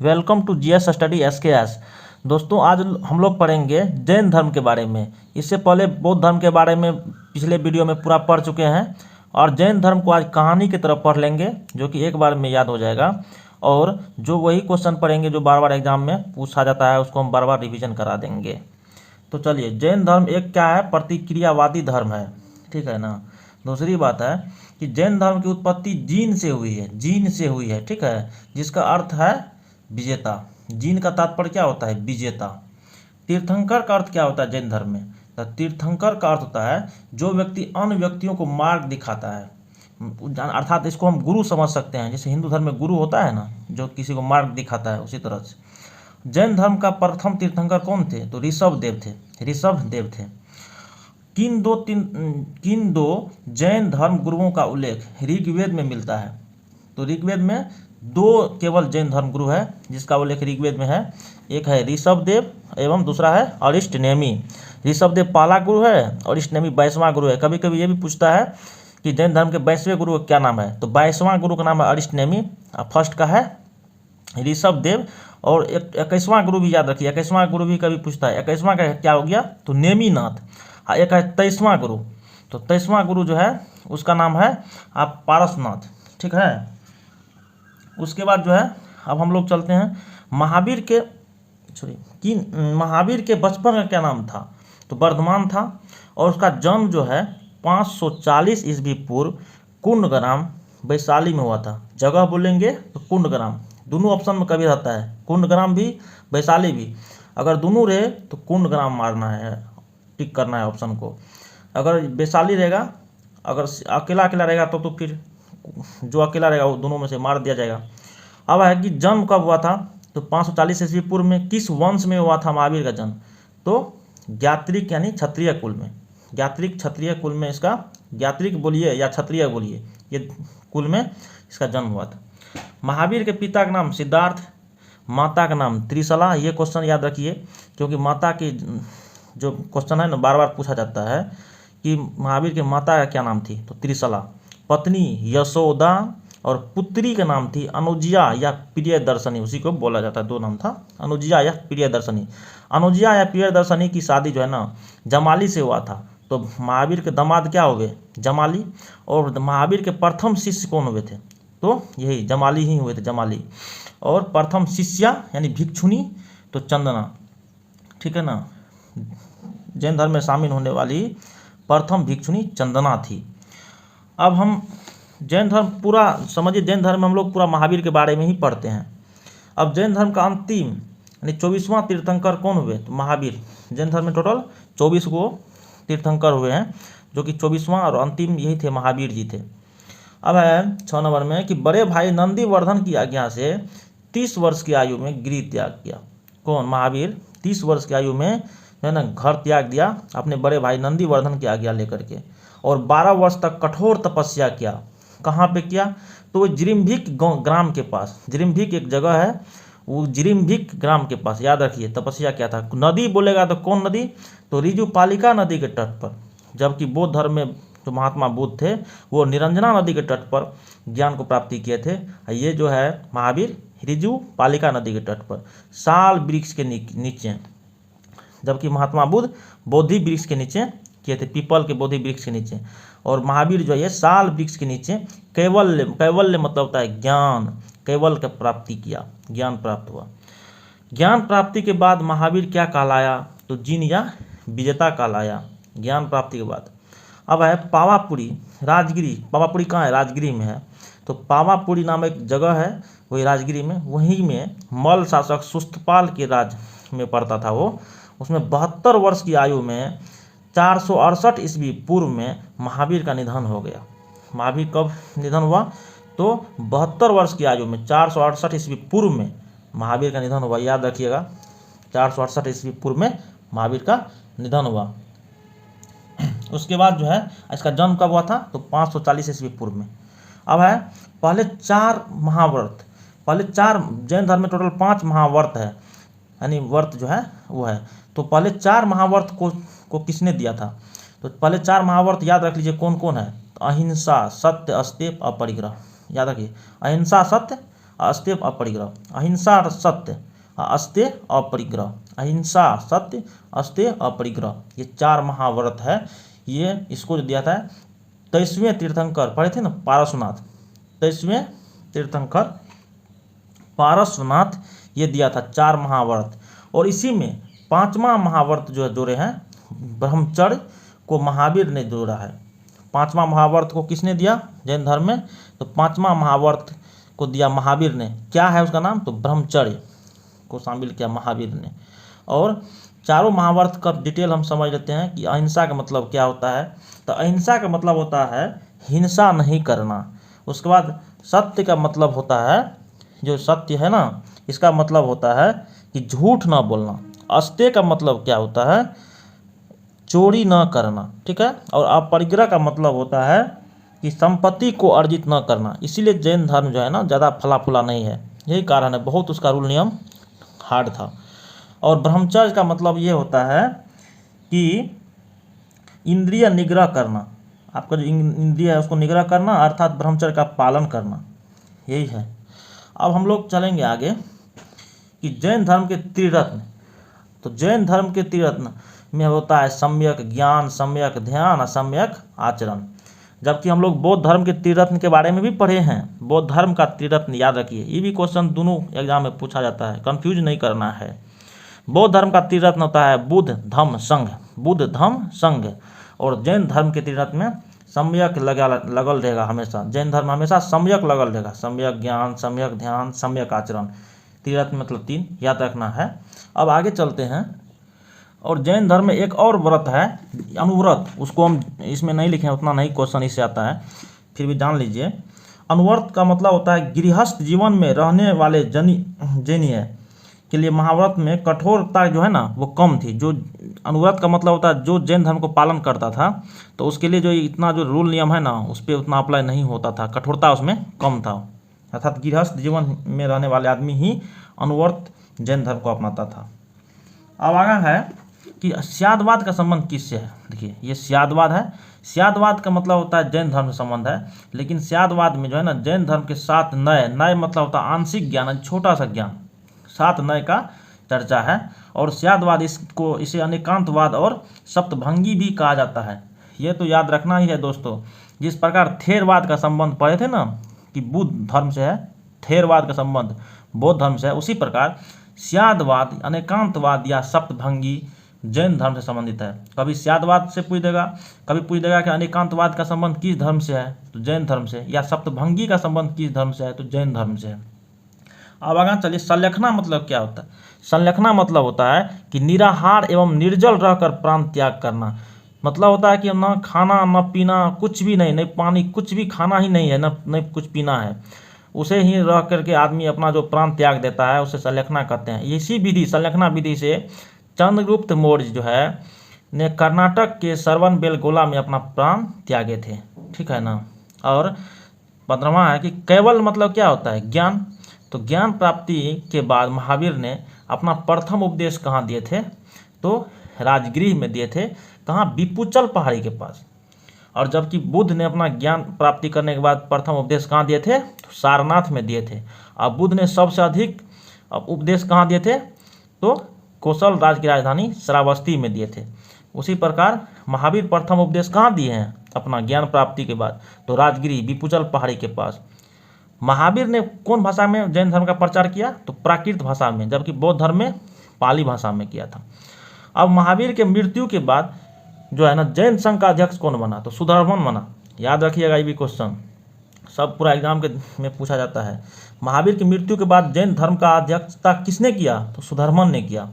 Welcome to GS study SKS. दोस्तों, आज हम लोग पढ़ेंगे जैन धर्म के बारे में। इससे पहले बौद्ध धर्म के बारे में पिछले वीडियो में पूरा पढ़ चुके हैं और जैन धर्म को आज कहानी की तरफ पढ़ लेंगे, जो कि एक बार में याद हो जाएगा। और जो वही क्वेश्चन पढ़ेंगे जो बार बार एग्जाम में पूछा जाता है, उसको हम बार बार रिविजन करा देंगे। तो चलिए, जैन धर्म एक क्या है? प्रतिक्रियावादी धर्म है, ठीक है ना। दूसरी बात है कि जैन धर्म की उत्पत्ति जीन से हुई है, जीन से हुई है, ठीक है, जिसका अर्थ है विजेता। जीन का तात्पर्य क्या होता है? विजेता। तीर्थंकर का अर्थ क्या होता है जैन धर्म में? तो तीर्थंकर का अर्थ होता है जो व्यक्ति अन्य व्यक्तियों को मार्ग दिखाता है, अर्थात इसको हम गुरु समझ सकते हैं। जैसे हिंदू धर्म में गुरु होता है ना, जो किसी को मार्ग दिखाता है, उसी तरह से जैन धर्म का प्रथम तीर्थंकर कौन थे? तो ऋषभ देव थे, ऋषभ देव थे। किन दो जैन धर्म गुरुओं का उल्लेख ऋग्वेद में मिलता है? तो ऋग्वेद में दो केवल जैन धर्म गुरु है जिसका उल्लेख ऋग्वेद में है। एक है ऋषभ देव एवं दूसरा है अरिष्ट नेमि। ऋषभ देव पहला गुरु है, अरिष्ट नेमि 22वां गुरु है। कभी कभी ये भी पूछता है कि जैन धर्म के 22वें गुरु का क्या नाम है? तो 22वां गुरु का नाम है अरिष्ट नेमि, फर्स्ट का है ऋषभ देव। और 21वां गुरु भी याद रखिए, 21वां गुरु भी कभी पूछता है। 21वां का क्या हो गया? तो नेमिनाथ। हाँ, एक है 23वां गुरु। तो 23वां गुरु जो है उसका नाम है आप पारसनाथ, ठीक है। उसके बाद जो है अब हम लोग चलते हैं महावीर के बचपन का क्या नाम था? तो वर्धमान था। और उसका जन्म जो है 540 ईस्वी पूर्व कुंडग्राम वैशाली में हुआ था। जगह बोलेंगे तो कुंडग्राम, दोनों ऑप्शन में कभी रहता है, कुंडग्राम भी वैशाली भी। अगर दोनों रहे तो कुंडग्राम मारना है, टिक करना है ऑप्शन को। अगर वैशाली रहेगा, अगर अकेला अकेला रहेगा तो फिर जो अकेला रहेगा वो दोनों में से मार दिया जाएगा। अब है कि जन्म कब हुआ था? तो 540 ईस्वी पूर्व में। किस वंश में हुआ था महावीर का जन्म? तो ज्ञात्रिक यानी क्षत्रिय कुल में, ज्ञात्रिक क्षत्रिय कुल में इसका, ज्ञात्रिक बोलिए या क्षत्रिय बोलिए, ये कुल में इसका जन्म हुआ था। महावीर के पिता का नाम सिद्धार्थ, माता का नाम त्रिशला। ये क्वेश्चन याद रखिए क्योंकि माता की जो क्वेश्चन है ना बार बार पूछा जाता है कि महावीर के माता का क्या नाम थी? तो त्रिशला। पत्नी यशोदा और पुत्री का नाम थी अनुजिया या प्रियदर्शनी, उसी को बोला जाता है, दो नाम था, अनुजिया या प्रियदर्शनी। अनुजिया या प्रियदर्शनी की शादी जो है ना जमाली से हुआ था। तो महावीर के दामाद क्या हुए? जमाली। और महावीर के प्रथम शिष्य कौन हुए थे? तो यही जमाली ही हुए थे, जमाली। और प्रथम शिष्या यानी भिक्षुनी तो चंदना, ठीक है ना। जैन धर्म में शामिल होने वाली प्रथम भिक्षुनी चंदना थी। अब हम जैन धर्म पूरा समझिए, जैन धर्म में हम लोग पूरा महावीर के बारे में ही पढ़ते हैं। अब जैन धर्म का अंतिम यानी 24वां तीर्थंकर कौन हुए? तो महावीर। जैन धर्म में टोटल 24 को तीर्थंकर हुए हैं, जो कि 24वां और अंतिम यही थे, महावीर जी थे। अब है 6 नंबर में कि बड़े भाई नंदीवर्धन की आज्ञा से 30 वर्ष की आयु में गृह त्याग किया। कौन? महावीर 30 वर्ष की आयु में है ना घर त्याग दिया अपने बड़े भाई नंदीवर्धन की आज्ञा लेकर के, और 12 वर्ष तक कठोर तपस्या किया। कहाँ पे किया? तो वो जिरिम्भिक ग्राम के पास, जिरिम्भिक एक जगह है, वो जिरिम्भिक ग्राम के पास, याद रखिए। तपस्या क्या था? नदी बोलेगा तो कौन नदी? तो ऋजुपालिका नदी के तट पर। जबकि बौद्ध धर्म में जो महात्मा बुद्ध थे वो निरंजना नदी के तट पर ज्ञान को प्राप्ति किए थे। ये जो है महावीर ऋजुपालिका नदी के तट पर साल वृक्ष के नीचे, जबकि महात्मा बुद्ध बोधि वृक्ष के नीचे किए थे, पीपल के बोधि वृक्ष के नीचे। और महावीर जो है साल वृक्ष के नीचे कैवल्य, कैवल्य मतलब होता है ज्ञान, कैवल्य का प्राप्ति किया, ज्ञान प्राप्त हुआ। ज्ञान प्राप्ति के बाद महावीर क्या कहलाया? तो जिन या विजेता कहलाया ज्ञान प्राप्ति के बाद। अब है पावापुरी, राजगिरी। पावापुरी कहाँ है? राजगिरी में है। तो पावापुरी नाम एक जगह है, वही राजगिरी में, वहीं में मल शासक सुस्तपाल के राज में पड़ता था वो। उसमें 72 वर्ष की आयु में 468 ईस्वी पूर्व में महावीर का निधन हो गया। महावीर कब निधन हुआ? तो 72 वर्ष की आयु में 468 ईस्वी पूर्व में महावीर का निधन हुआ, याद रखिएगा। 468 ईस्वी पूर्व में महावीर का निधन हुआ। उसके बाद जो है इसका जन्म कब हुआ था? तो 540 ईस्वी पूर्व में। अब है पहले 4 महाव्रत, पहले 4 जैन धर्म में टोटल 5 महाव्रत है, यानी व्रत जो है वो है। तो पहले 4 महाव्रत को किसने दिया था? तो पहले 4 महाव्रत याद रख लीजिए कौन कौन है? तो अहिंसा, सत्य, अस्तेय, अपरिग्रह, याद रखिए। अहिंसा, सत्य, अस्तेय अपरिग्रह, अहिंसा सत्य, अस्तेय अपरिग्रह, अहिंसा सत्य, अस्तेय अपरिग्रह, ये 4 महाव्रत है। ये इसको जो दिया था 23वें तीर्थंकर पढ़े थे ना पारसनाथ, 23वें तीर्थंकर पारसनाथ ये दिया था 4 महाव्रत। और इसी में 5वां महाव्रत जो है जोड़े हैं ब्रह्मचर्य को महावीर ने जोड़ा है। 5वां महाव्रत को किसने दिया जैन धर्म में? तो 5वां महाव्रत को दिया महावीर ने। क्या है उसका नाम? तो ब्रह्मचर्य को शामिल किया महावीर ने। और चारों महाव्रत का डिटेल हम समझ लेते हैं कि अहिंसा का मतलब क्या होता है। तो अहिंसा का मतलब होता है हिंसा नहीं करना। उसके बाद सत्य का मतलब होता है, जो सत्य है ना, इसका मतलब होता है कि झूठ ना बोलना। अस्तेय का मतलब क्या होता है? चोरी न करना, ठीक है। और अपरिग्रह का मतलब होता है कि संपत्ति को अर्जित न करना। इसीलिए जैन धर्म जो है ना ज़्यादा फला फूला नहीं है, यही कारण है, बहुत उसका रूल नियम हार्ड था। और ब्रह्मचर्य का मतलब ये होता है कि इंद्रिय निग्रह करना, आपका जो इंद्रिय है उसको निग्रह करना, अर्थात ब्रह्मचर्य का पालन करना, यही है। अब हम लोग चलेंगे आगे कि जैन धर्म के त्रिरत्न। तो जैन धर्म के त्रिरत्न में होता है सम्यक ज्ञान, सम्यक ध्यान और सम्यक आचरण। जबकि हम लोग बौद्ध धर्म के त्रिरत्न के बारे में भी पढ़े हैं। बौद्ध धर्म का त्रिरत्न याद रखिए, ये भी क्वेश्चन दोनों एग्जाम में पूछा जाता है, कंफ्यूज नहीं करना है। बौद्ध धर्म का त्रिरत्न होता है बुद्ध धम्म संघ, बुद्ध धम्म संघ। और जैन धर्म के त्रिरत्न में सम्यक लगल रहेगा हमेशा। जैन धर्म हमेशा सम्यक लगल रहेगा, सम्यक ज्ञान, सम्यक ध्यान, सम्यक आचरण। त्रिरत्न मतलब 3 याद रखना है। अब आगे चलते हैं। और जैन धर्म में एक और व्रत है अनुव्रत, उसको हम इसमें नहीं लिखे हैं, उतना नहीं क्वेश्चन इससे आता है, फिर भी जान लीजिए। अनुव्रत का मतलब होता है गृहस्थ जीवन में रहने वाले जैनीय के लिए महाव्रत में कठोरता जो है ना वो कम थी। जो अनुव्रत का मतलब होता है जो जैन धर्म को पालन करता था, तो उसके लिए जो इतना जो रूल नियम है ना उस पर उतना अप्लाई नहीं होता था, कठोरता उसमें कम था। अर्थात गृहस्थ जीवन में रहने वाले आदमी ही अनुव्रत जैन धर्म को अपनाता था। अब आगे है कि स्यादवाद का संबंध किससे है। देखिए ये स्यादवाद है। स्यादवाद का मतलब होता है जैन धर्म से संबंध है, लेकिन स्यादवाद में जो है ना जैन धर्म के 7 नए मतलब होता है आंशिक ज्ञान, छोटा सा ज्ञान, 7 नए का चर्चा है। और स्यादवाद इसे अनेकांतवाद और सप्तभंगी भी कहा जाता है। ये तो याद रखना ही है दोस्तों। जिस प्रकार थेरवाद का संबंध पढ़े थे ना कि बुद्ध धर्म से है, थेरवाद का संबंध बौद्ध धर्म से है, उसी प्रकार स्यादवाद, अनेकांतवाद या सप्तभंगी जैन धर्म से संबंधित है। कभी स्यादवाद से पूछ देगा, कभी पूछ देगा कि अनेकांतवाद का संबंध किस धर्म से है, तो जैन धर्म से, या सप्तभंगी का संबंध किस धर्म से है, तो जैन धर्म से है। अब आगे चलिए, संलेखना मतलब क्या होता है। संलेखना मतलब होता है कि निराहार एवं निर्जल रहकर प्राण त्याग करना। मतलब होता है कि न खाना न पीना, कुछ भी नहीं, नहीं पानी, कुछ भी खाना ही नहीं है, न कुछ पीना है, उसे ही रह करके आदमी अपना जो प्राण त्याग देता है उसे संलेखना कहते हैं। इसी विधि, संलेखना विधि से चंद्रगुप्त मौर्य जो है ने कर्नाटक के श्रवणबेलगोला में अपना प्राण त्यागे थे, ठीक है ना। और 15वां है कि केवल मतलब क्या होता है, ज्ञान। तो ज्ञान प्राप्ति के बाद महावीर ने अपना प्रथम उपदेश कहाँ दिए थे, तो राजगृह में दिए थे। कहाँ? विपुचल पहाड़ी के पास। और जबकि बुद्ध ने अपना ज्ञान प्राप्ति करने के बाद प्रथम उपदेश कहाँ दिए थे, तो सारनाथ में दिए थे। अब बुद्ध ने सबसे अधिक उपदेश कहाँ दिए थे, तो कौशल राज्य की राजधानी श्रावस्ती में दिए थे। उसी प्रकार महावीर प्रथम उपदेश कहाँ दिए हैं अपना ज्ञान प्राप्ति के बाद, तो राजगृह विपुचल पहाड़ी के पास। महावीर ने कौन भाषा में जैन धर्म का प्रचार किया, तो प्राकृत भाषा में, जबकि बौद्ध धर्म में पाली भाषा में किया था। अब महावीर के मृत्यु के बाद जो है ना जैन संघ का अध्यक्ष कौन बना, तो सुधर्मन बना। याद रखिएगा, ये भी क्वेश्चन सब पूरा एग्जाम के में पूछा जाता है। महावीर की मृत्यु के बाद जैन धर्म का अध्यक्षता किसने किया, तो सुधर्मन ने किया।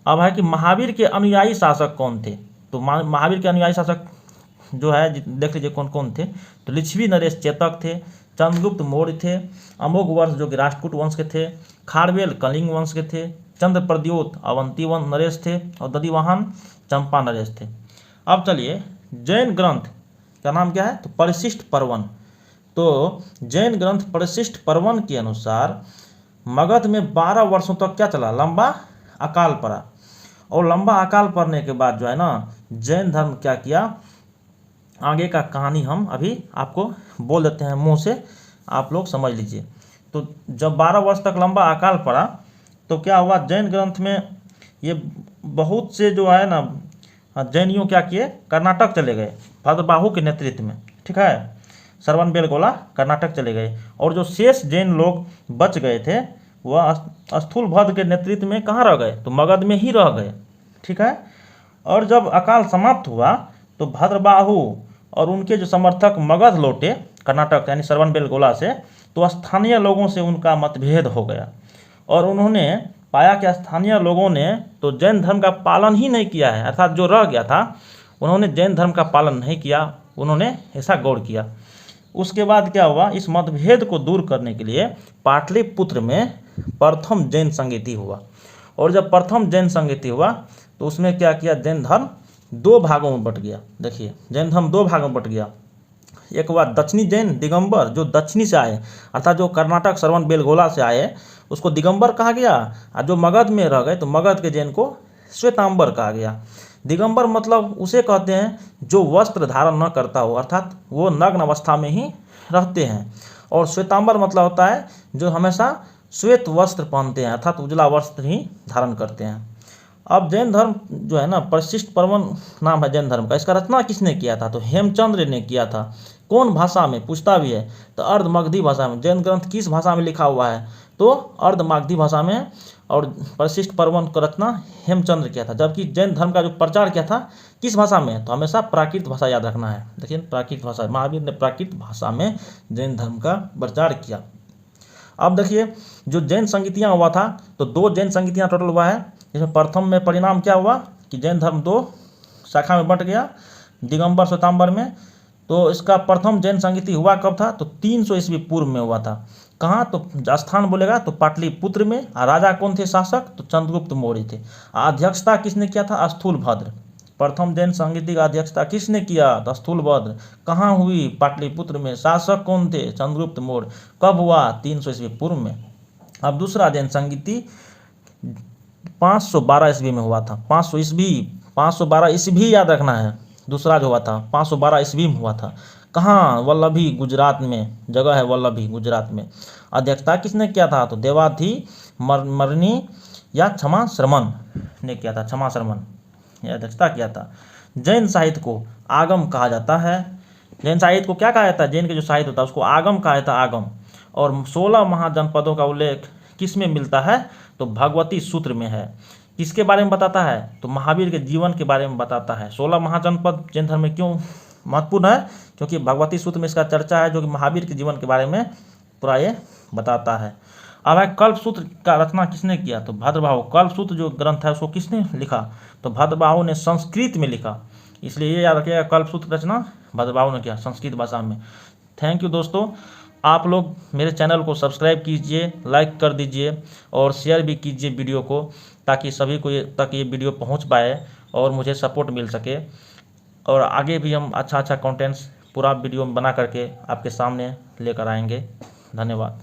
अब है कि महावीर के अनुयायी शासक कौन थे, तो महावीर के अनुयायी शासक जो है देख लीजिए कौन कौन थे। तो लिच्छवी नरेश चेतक थे, चंद्रगुप्त मौर्य थे, अमोघ वर्ष जो कि राष्ट्रकूट वंश के थे, खारवेल कलिंग वंश के थे, चंद्र प्रद्योत अवंती नरेश थे, और दधिवाहन चंपा नरेश थे। अब चलिए, जैन ग्रंथ का नाम क्या है, तो परिशिष्ट पर्वन। तो जैन ग्रंथ परिशिष्ट पर्वन के अनुसार मगध में 12 वर्षों तक क्या चला, लंबा अकाल पड़ा। और लंबा अकाल पड़ने के बाद जो है ना जैन धर्म क्या किया, आगे का कहानी हम अभी आपको बोल देते हैं मुंह से, आप लोग समझ लीजिए। तो जब 12 वर्ष तक लंबा अकाल पड़ा तो क्या हुआ, जैन ग्रंथ में ये बहुत से जो है ना जैनियों क्या किए, कर्नाटक चले गए भद्रबाहु के नेतृत्व में, ठीक है, श्रवणबेलगोला कर्नाटक चले गए। और जो शेष जैन लोग बच गए थे वह स्थूलभद्र के नेतृत्व में कहाँ रह गए, तो मगध में ही रह गए, ठीक है। और जब अकाल समाप्त हुआ तो भद्रबाहु और उनके जो समर्थक मगध लौटे कर्नाटक यानी श्रवणबेलगोला से, तो स्थानीय लोगों से उनका मतभेद हो गया और उन्होंने पाया कि स्थानीय लोगों ने तो जैन धर्म का पालन ही नहीं किया है, अर्थात जो रह गया था उन्होंने जैन धर्म का पालन नहीं किया, उन्होंने ऐसा गौर किया। उसके बाद क्या हुआ, इस मतभेद को दूर करने के लिए पाटलिपुत्र में प्रथम जैन संगीति हुआ। और जब प्रथम जैन संगीति हुआ तो उसमें क्या किया, जैन धर्म 2 भागों में बट गया। देखिए जैन धर्म 2 भागों में बट गया। एक हुआ दक्षिणी जैन दिगंबर, जो दक्षिणी से आए अर्थात जो कर्नाटक श्रवणबेलगोला से आए उसको दिगंबर कहा गया, और जो मगध में रह गए तो मगध के जैन को श्वेतांबर कहा गया। दिगंबर मतलब उसे कहते हैं जो वस्त्र धारण न करता हो, अर्थात वो नग्न अवस्था में ही रहते हैं। और श्वेतांबर मतलब होता है जो हमेशा श्वेत वस्त्र पहनते हैं, अर्थात उजला वस्त्र ही धारण करते हैं। अब जैन धर्म जो है ना, परिशिष्ट पर्वन नाम है जैन धर्म का, इसका रचना किसने किया था, तो हेमचंद्र ने किया था। कौन भाषा में, पूछता भी है, तो अर्धमागधी भाषा में। जैन ग्रंथ किस भाषा में लिखा हुआ है, तो अर्धमागधी भाषा में। और परिशिष्ट पर्वन का रचना हेमचंद्र किया था। जबकि जैन धर्म का जो प्रचार किया था किस भाषा में, तो हमेशा प्राकृत भाषा याद रखना है। देखिए प्राकृत भाषा, महावीर ने प्राकृत भाषा में जैन धर्म का प्रचार किया। अब देखिए जो जैन संगीतियाँ हुआ था, तो 2 जैन संगीतियाँ टोटल हुआ है। इसमें प्रथम में परिणाम क्या हुआ कि जैन धर्म 2 शाखा में बंट गया, दिगंबर श्वेतांबर में। तो इसका प्रथम जैन संगीति हुआ कब था, तो 300 ईस्वी पूर्व में हुआ था। कहाँ, तो स्थान बोलेगा तो पाटलिपुत्र में। राजा कौन थे शासक, तो चंद्रगुप्त मौर्य थे। अध्यक्षता किसने किया था, स्थूलभद्र। प्रथम जैन संगीति का अध्यक्षता किसने किया, तो स्थूलभद्र। कहाँ हुई, पाटलिपुत्र में। शासक कौन थे, चंद्रगुप्त मौर्य। कब हुआ, 300 ईस्वी पूर्व में। अब दूसरा जैन संगीति 512 ईस्वी में हुआ था। 512 ईस्वी याद रखना है। दूसरा जो हुआ था 512 ईस्वी में हुआ था। कहाँ, वल्लभी गुजरात में, जगह है वल्लभी गुजरात में। अध्यक्षता किसने किया था, तो देवाधि मरनी या क्षमा श्रमण ने किया था। क्षमा श्रमण यह अध्यक्षता किया था। जैन साहित्य को आगम कहा जाता है। जैन साहित्य को क्या कहा जाता है, जैन के जो साहित्य होता है उसको आगम कहा जाता है, आगम। और 16 महाजनपदों का उल्लेख किस में मिलता है, तो भगवती सूत्र में है। किसके बारे में बताता है, तो महावीर के जीवन के बारे में बताता है। 16 महाजनपद जैन धर्म में क्यों महत्वपूर्ण है, क्योंकि भगवती सूत्र में इसका चर्चा है, जो कि महावीर के जीवन के बारे में पूरा ये बताता है। अब है कल्पसूत्र का रचना किसने किया, तो भद्रबाहु। कल्पसूत्र जो ग्रंथ है उसको किसने लिखा, तो भद्रबाहु ने संस्कृत में लिखा। इसलिए ये याद रखिएगा, कल्पसूत्र रचना भद्रबाहु ने किया संस्कृत भाषा में। थैंक यू दोस्तों। आप लोग मेरे चैनल को सब्सक्राइब कीजिए, लाइक कर दीजिए और शेयर भी कीजिए वीडियो को, ताकि सभी को तक ये वीडियो पहुंच पाए और मुझे सपोर्ट मिल सके। और आगे भी हम अच्छा कंटेंट्स पूरा वीडियो बना करके आपके सामने लेकर आएंगे। धन्यवाद।